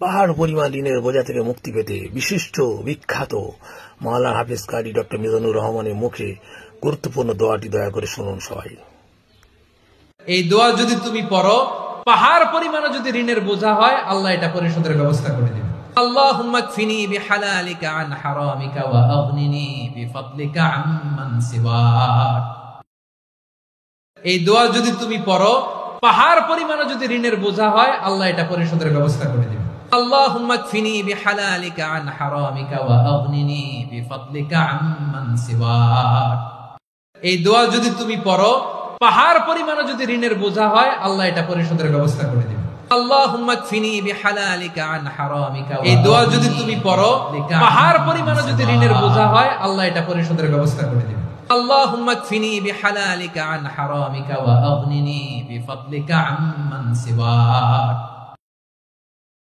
পাহাড় পরিমাণ ঋণের বোঝা থেকে মুক্তি পেতে বিশিষ্ট বিখ্যাত মাওলানা হাফেজ কারি ডক্টর মিজানুর রহমানের মুখে গুরুত্বপূর্ণ দোয়াটি দয়া করে শুনুন সবাই। এই দোয়া যদি তুমি পড়ো, পাহাড় পরিমাণ যদি ঋণের বোঝা হয়, আল্লাহ এটা পরিশোধের ব্যবস্থা করে দেবে। আল্লাহুম্মা কফিনি বিহালালিকা আন হারামিকা ওয়া আগনিনি বিফাদলিকা আম্মান সিওয়াক। এই দোয়া যদি তুমি পড়ো, পাহাড় পরিমাণ যদি ঋণের বোঝা হয়, আল্লাহ এটা পরিশোধের ব্যবস্থা করে দেবে। আল্লাহুম্মা কফিনি বিহালালিকা আন হারামিকা ওয়া আগনিনি বিফাদলিকা আম্মান সিওয়াক। এই দোয়া যদি তুমি পড়ো, পাহাড় পরিমাণ যদি ঋণের বোঝা হয়, আল্লাহ এটা পরিশোধের ব্যবস্থা করে দেবে। আল্লাহুম্মা কফিনি বিহালালিকা আন হারামিকা। এই দোয়া যদি তুমি পড়ো, পাহাড় পরিমাণ যদি ঋণের বোঝা হয়, আল্লাহ এটা পরিশোধের ব্যবস্থা করে দেবে। আল্লাহুম্মা কফিনি বিহালালিকা আন হারামিকা ওয়া আগনিনি বিফাদলিকা আম্মান সিওয়াক।